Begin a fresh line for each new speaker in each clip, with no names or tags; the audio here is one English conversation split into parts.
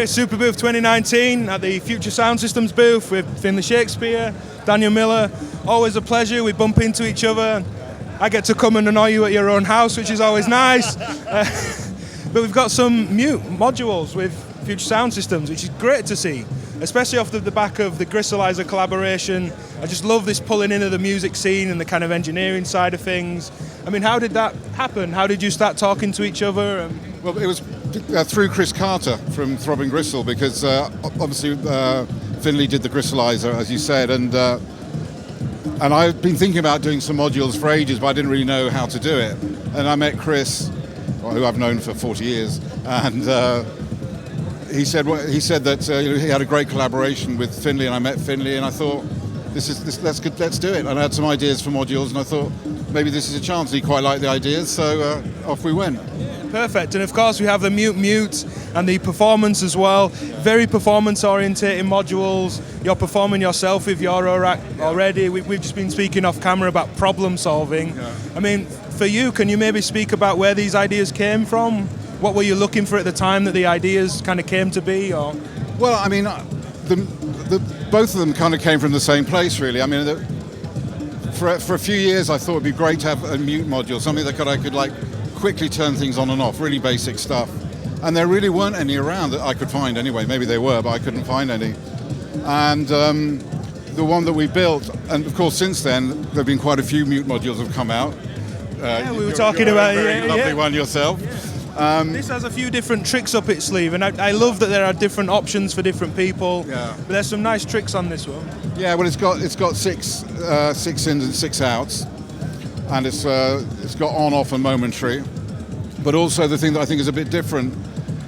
Superbooth 2019 at the Future Sound Systems booth with Finlay Shakespeare, Daniel Miller. Always a pleasure. We bump into each other. I get to come and annoy you at your own house, which is always nice. But we've got some mute modules with Future Sound Systems, which is great to see, especially off the back of the Gristleizer collaboration. I just love this pulling in of the music scene and the kind of engineering side of things. I mean, how did that happen? How did you start talking to each other?
Well, it was through Chris Carter from Throbbing Gristle, because obviously Finlay did the Gristleizer, as you said, and I've been thinking about doing some modules for ages, but I didn't really know how to do it. And I met Chris, who I've known for 40 years, and he said that he had a great collaboration with Finlay, and I met Finlay, and I thought, that's good, let's do it. And I had some ideas for modules, and I thought maybe this is a chance. He quite liked the ideas, so off we went.
Perfect, and of course we have the mute and the performance as well. Very performance orientated modules. You're performing yourself with Eurorack already. We've just been speaking off camera about problem solving. Yeah. I mean, for you, can you maybe speak about where these ideas came from? What were you looking for at the time that the ideas kind of came to be? Or?
Well, I mean, both of them kind of came from the same place, really. I mean, for a few years I thought it'd be great to have a mute module, something that I could like quickly turn things on and off, really basic stuff. And there really weren't any around that I could find anyway. Maybe they were, but I couldn't find any. And the one that we built, and of course since then, there have been quite a few mute modules have come out.
We were talking about
a lovely one yourself.
Yeah. This has a few different tricks up its sleeve, and I love that there are different options for different people. Yeah. But there's some nice tricks on this one.
Yeah, well, it's got six ins and 6 outs. And it's got on, off, and momentary. But also the thing that I think is a bit different,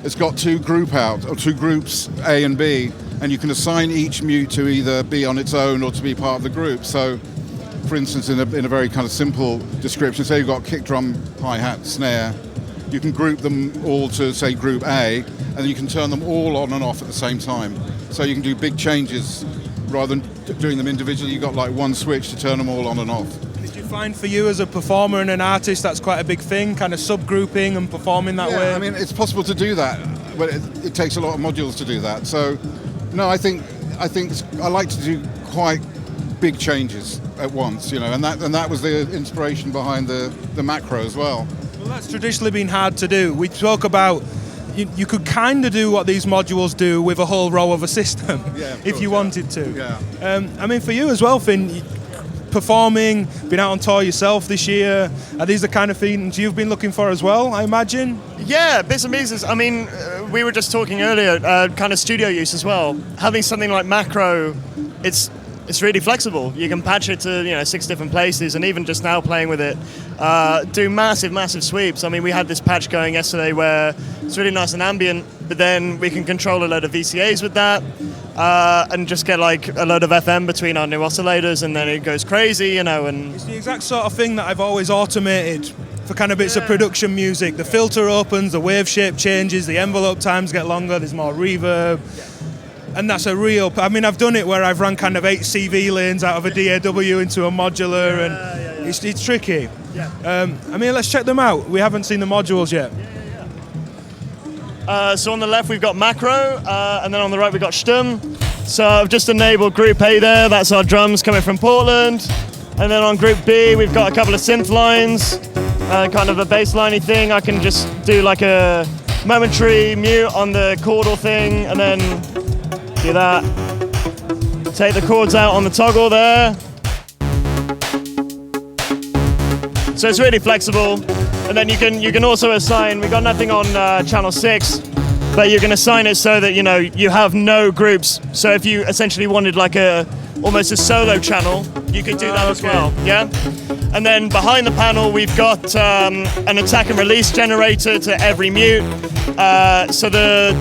it's got two groups, A and B, and you can assign each mute to either be on its own or to be part of the group. So, for instance, in a very kind of simple description, say you've got kick drum, hi-hat, snare, you can group them all to, say, group A, and then you can turn them all on and off at the same time. So you can do big changes rather than doing them individually. You've got like one switch to turn them all on and off.
Did you find for you as a performer and an artist that's quite a big thing, kind of subgrouping and performing that way?
Yeah, I mean, it's possible to do that, but it takes a lot of modules to do that. So, no, I think I like to do quite big changes at once, and that was the inspiration behind the Makrow as well.
Well, that's traditionally been hard to do. We spoke about you could kind of do what these modules do with a whole row of a system, if you wanted to.
Yeah.
I mean, for you as well, Finn, performing, been out on tour yourself this year, are these the kind of things you've been looking for as well, I imagine?
Yeah, bits and pieces. I mean, we were just talking earlier, kind of studio use as well. Having something like Makrow, it's really flexible. You can patch it to 6 different places, and even just now playing with it, do massive sweeps. I mean, we had this patch going yesterday where it's really nice and ambient, but then we can control a load of VCAs with that, and just get like a load of FM between our new oscillators, and then it goes crazy, and
it's the exact sort of thing that I've always automated for kind of bits of production music. The filter opens, the wave shape changes, the envelope times get longer, there's more reverb. And that's I've done it where I've run kind of 8 CV lanes out of a DAW into a modular, and it's tricky. Yeah. I mean, let's check them out. We haven't seen the modules yet.
So on the left we've got Makrow, and then on the right we've got Stumm. So I've just enabled Group A there, that's our drums coming from Portland. And then on Group B we've got a couple of synth lines, kind of a bass liney thing. I can just do like a momentary mute on the chordal thing, and then do that. Take the chords out on the toggle there. So it's really flexible. And then you can also assign, we got nothing on channel 6, but you can assign it so that you have no groups. So if you essentially wanted like almost a solo channel, you could do that as well. Yeah. And then behind the panel we've got an attack and release generator to every mute. So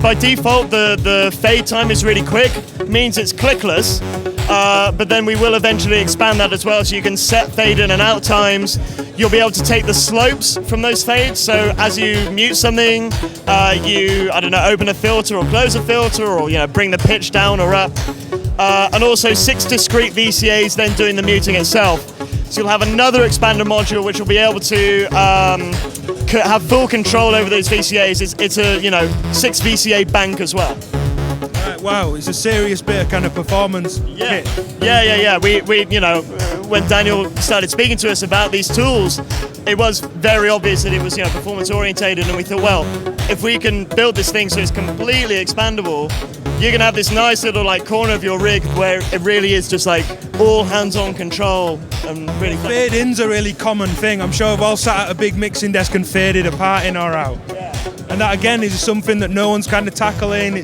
by default the fade time is really quick, means it's clickless, but then we will eventually expand that as well, so you can set fade in and out times. You'll be able to take the slopes from those fades, so as you mute something, you, I don't know, open a filter or close a filter, or bring the pitch down or up. And also 6 discrete VCAs then doing the muting itself. So you'll have another expander module which will be able to have full control over those VCAs. It's a 6 VCA bank as well.
Wow, it's a serious bit of kind of performance kit.
Yeah. We when Daniel started speaking to us about these tools, it was very obvious that it was performance orientated, and we thought, well, if we can build this thing so it's completely expandable, you're gonna have this nice little corner of your rig where it really is just all hands-on control and really.
Fade-in's a really common thing. I'm sure we've all sat at a big mixing desk and faded a part in or out.
Yeah.
And that again is something that no one's kind of tackling.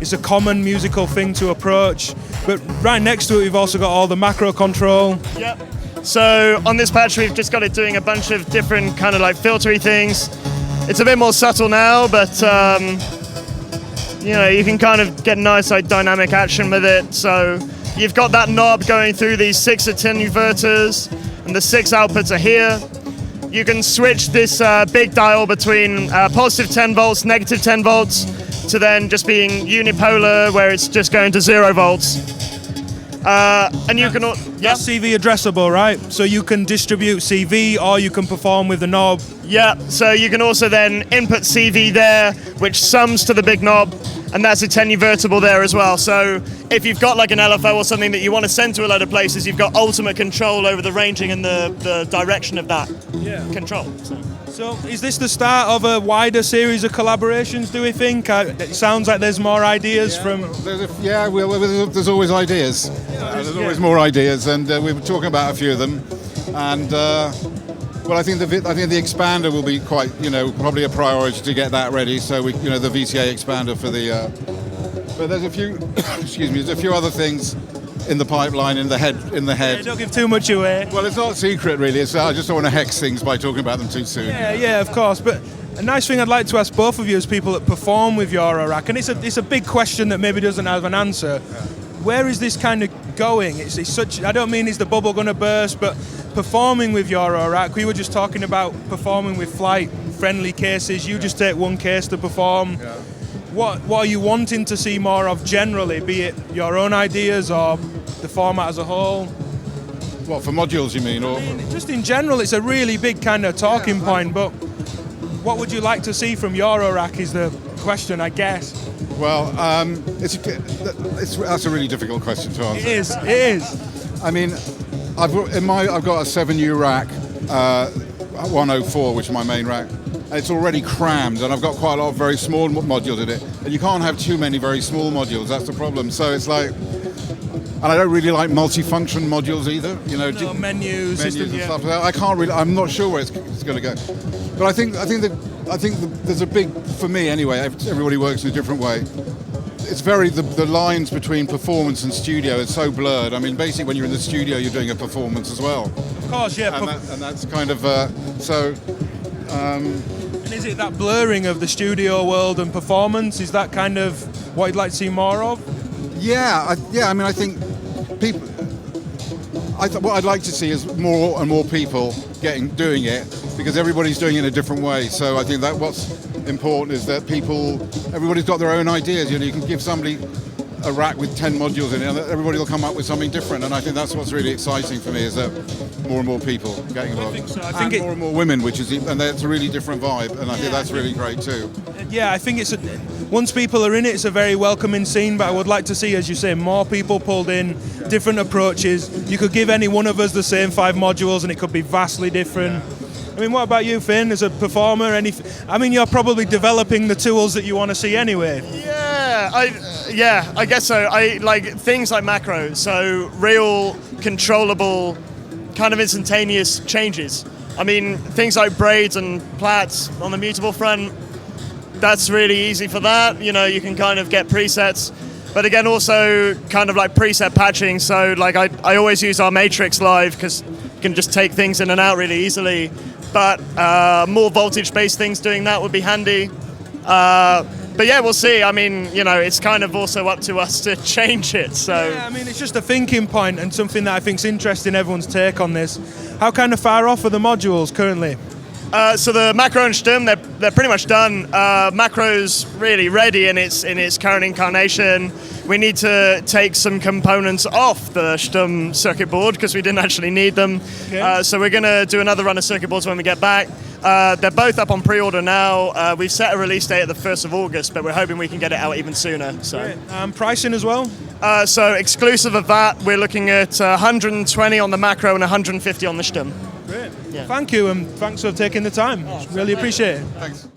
It's a common musical thing to approach. But right next to it, we've also got all the macro control.
Yep. So on this patch, we've just got it doing a bunch of different kind of filtery things. It's a bit more subtle now, but you can kind of get nice dynamic action with it. So you've got that knob going through these 6 attenuators, and the 6 outputs are here. You can switch this big dial between positive 10 volts, negative 10 volts, to then just being unipolar, where it's just going to 0 volts. And you can...
That's CV addressable, right? So you can distribute CV, or you can perform with the knob.
Yeah, so you can also then input CV there, which sums to the big knob, and that's attenuvertible there as well. So if you've got an LFO or something that you want to send to a load of places, you've got ultimate control over the ranging and the direction of that control.
So is this the start of a wider series of collaborations, do we think? It sounds like there's more ideas from...
There's always ideas. There's always more ideas, and we were talking about a few of them. And I think the expander will be quite, probably a priority to get that ready. So the VCA expander for the... But there's a few, there's a few other things in the pipeline, in the head.
Yeah, don't give too much away.
Well, it's not a secret, really. I just don't want to hex things by talking about them too soon.
Yeah, of course. But a nice thing I'd like to ask both of you as people that perform with Eurorack, and it's a big question that maybe doesn't have an answer. Where is this kind of going? It's such. I don't mean is the bubble going to burst, but performing with Eurorack, we were just talking about performing with flight-friendly cases. You just take one case to perform.
Yeah.
What are you wanting to see more of generally, be it your own ideas or the format as a whole?
What, for modules you mean? Or
just in general, it's a really big kind of talking point, but what would you like to see from Eurorack is the question, I guess.
Well, that's a really difficult question to answer.
It is.
I mean, I've got a 7U rack, 104, which is my main rack. And it's already crammed, and I've got quite a lot of very small modules in it. And you can't have too many very small modules. That's the problem. So it's and I don't really like multi-function modules either.
Menus
and stuff. I can't really. I'm not sure where it's going to go. But I think there's a big, for me anyway. Everybody works in a different way. It's the lines between performance and studio is so blurred. I mean, basically, when you're in the studio, you're doing a performance as well.
Of course, yeah.
And that's kind of so.
And is it that blurring of the studio world and performance? Is that kind of what you'd like to see more of?
Yeah. I mean, I think people. What I'd like to see is more and more people doing it, because everybody's doing it in a different way. So I think that what's important is that everybody's got their own ideas. You can give somebody a rack with 10 modules in it, and everybody will come up with something different. And I think that's what's really exciting for me, is that more and more people getting involved.
I think so.
And more and more women, and that's a really different vibe, and I think that's really great too.
Yeah, I think once people are in it, it's a very welcoming scene, but I would like to see, as you say, more people pulled in, different approaches. You could give any one of us the same 5 modules and it could be vastly different. I mean, what about you, Finn, as a performer? You're probably developing the tools that you want to see anyway.
Yeah, I guess so. I like things like macro, so real controllable, kind of instantaneous changes. I mean, things like braids and plaits on the mutable front, that's really easy for that. You can kind of get presets. But again, also kind of like preset patching. So I always use our Matrix Live because you can just take things in and out really easily. But more voltage-based things doing that would be handy. But yeah, we'll see. I mean, you know, it's kind of also up to us to change it. So
Yeah, I mean, it's just a thinking point and something that I think is interesting, everyone's take on this. How kind of far off are the modules currently?
so the Makrow and Stumm, they're pretty much done. Makrow's really ready in its current incarnation. We need to take some components off the Stumm circuit board because we didn't actually need them.
Okay.
So we're going to do another run of circuit boards when we get back. They're both up on pre-order now. We've set a release date at the 1st of August, but we're hoping we can get it out even sooner. So,
Pricing as well?
so exclusive of that, we're looking at 120 on the Makrow and 150 on the Stumm.
Great.
Yeah.
Thank you, and thanks for taking the time. Really appreciate it.
Thanks.